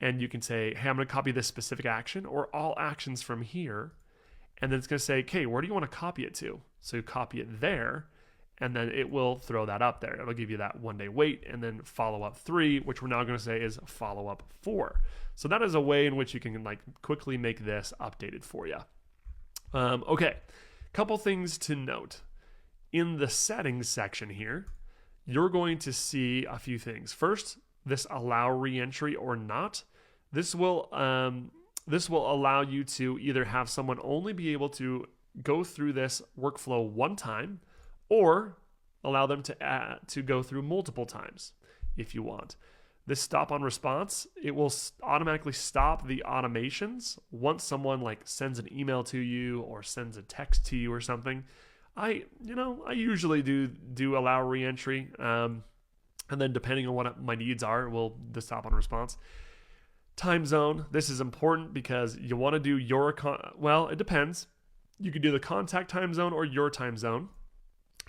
and you can say, hey, I'm going to copy this specific action or all actions from here, and then it's going to say, okay, where do you want to copy it to? So you copy it there, and then it will throw that up there. It'll give you that 1 day wait, and then follow-up 3, which we're now going to say is follow-up 4. So that is a way in which you can quickly make this updated for you. Okay, couple things to note. In the settings section here, you're going to see a few things. First, this allow reentry or not. This will allow you to either have someone only be able to go through this workflow one time, or allow them to go through multiple times if you want. This stop on response, it will automatically stop the automations once someone sends an email to you or sends a text to you or something. I usually do allow reentry, and then depending on what my needs are, the stop on response. Time zone, this is important because you want to do it depends. You could do the contact time zone or your time zone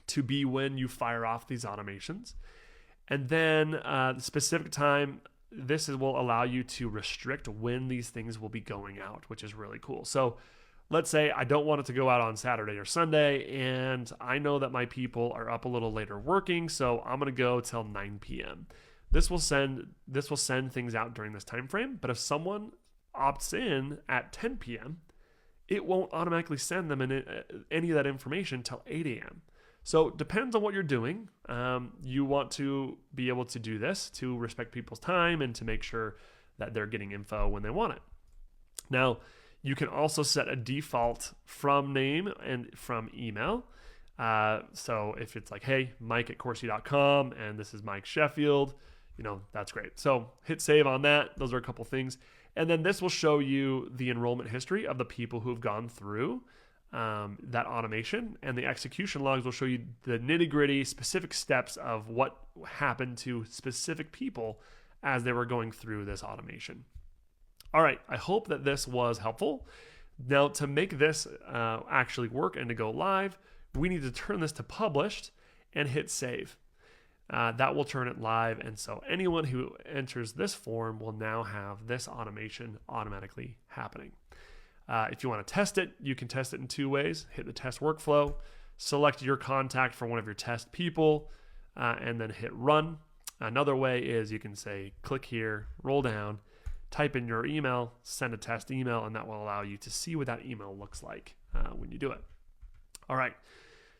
to be when you fire off these automations. And then the specific time, will allow you to restrict when these things will be going out, which is really cool. So let's say I don't want it to go out on Saturday or Sunday, and I know that my people are up a little later working, so I'm going to go till 9 p.m. This will send things out during this time frame, but if someone opts in at 10 p.m., it won't automatically send them any of that information till 8 a.m. So it depends on what you're doing. You want to be able to do this to respect people's time and to make sure that they're getting info when they want it. Now, you can also set a default from name and from email. So if it's hey, Mike at Coursie.com, and this is Mike Sheffield, that's great. So hit save on that. Those are a couple things. And then this will show you the enrollment history of the people who've gone through that automation, and the execution logs will show you the nitty-gritty specific steps of what happened to specific people as they were going through this automation. All right, I hope that this was helpful. Now, to make this actually work and to go live, we need to turn this to published and hit save. That will turn it live, and so anyone who enters this form will now have this automation automatically happening. If you want to test it, you can test it in 2 ways. Hit the test workflow, select your contact for one of your test people, and then hit run. Another way is you can say, click here, roll down, type in your email, send a test email, and that will allow you to see what that email looks like when you do it. All right.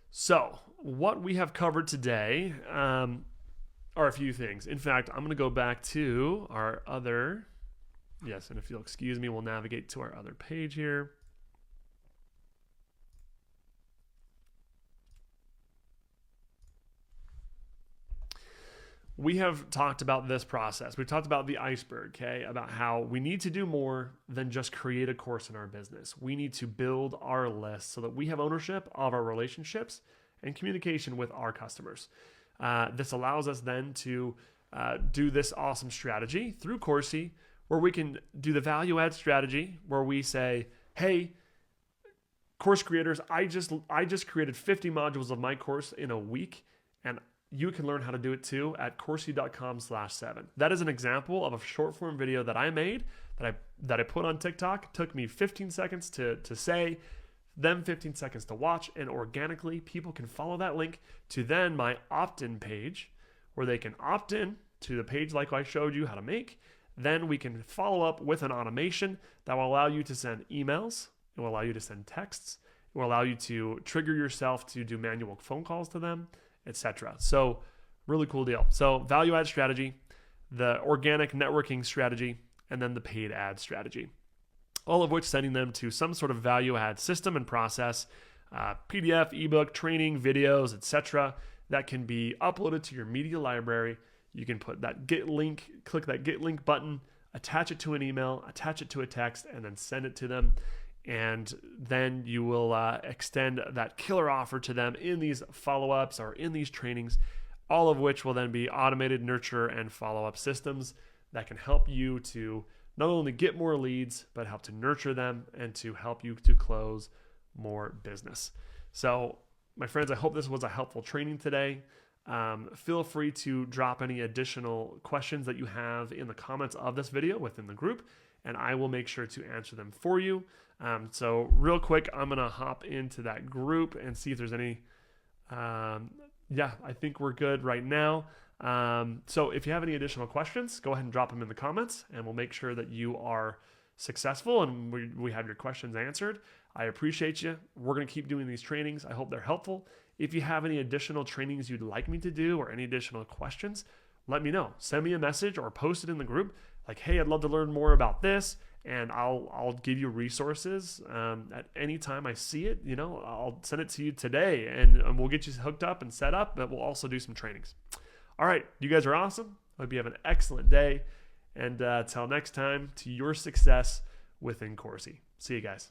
So what we have covered today are a few things. In fact, I'm going to go back to our other... Yes, and if you'll excuse me, we'll navigate to our other page here. we have talked about this process. We've talked about the iceberg, okay, about how we need to do more than just create a course in our business. We need to build our list so that we have ownership of our relationships and communication with our customers. This allows us then to do this awesome strategy through Coursie, where we can do the value add strategy where we say, hey, course creators, I just created 50 modules of my course in a week, and you can learn how to do it too at coursie.com/7. That is an example of a short form video that I made that I put on TikTok. It took me 15 seconds to say, then 15 seconds to watch, and organically people can follow that link to then my opt-in page where they can opt in to the page like I showed you how to make. Then we can follow up with an automation that will allow you to send emails. It will allow you to send texts. It will allow you to trigger yourself to do manual phone calls to them, etc. So really cool deal. So value add strategy, the organic networking strategy, and then the paid ad strategy. All of which sending them to some sort of value add system and process, PDF, ebook, training, videos, etc. that can be uploaded to your media library. You can put that get link, click that get link button, attach it to an email, attach it to a text, and then send it to them. And then you will extend that killer offer to them in these follow-ups or in these trainings, all of which will then be automated nurture and follow-up systems that can help you to not only get more leads, but help to nurture them and to help you to close more business. So, my friends, I hope this was a helpful training today. Feel free to drop any additional questions that you have in the comments of this video within the group, and I will make sure to answer them for you. So real quick, I'm going to hop into that group and see if there's any, yeah, I think we're good right now. So if you have any additional questions, go ahead and drop them in the comments, and we'll make sure that you are successful and we have your questions answered. I appreciate you. We're going to keep doing these trainings. I hope they're helpful. If you have any additional trainings you'd like me to do or any additional questions, let me know. Send me a message or post it in the group. Like, hey, I'd love to learn more about this, and I'll give you resources at any time I see it. You know, I'll send it to you today, and we'll get you hooked up and set up, but we'll also do some trainings. All right, you guys are awesome. Hope you have an excellent day, and till next time, to your success within Coursie. See you guys.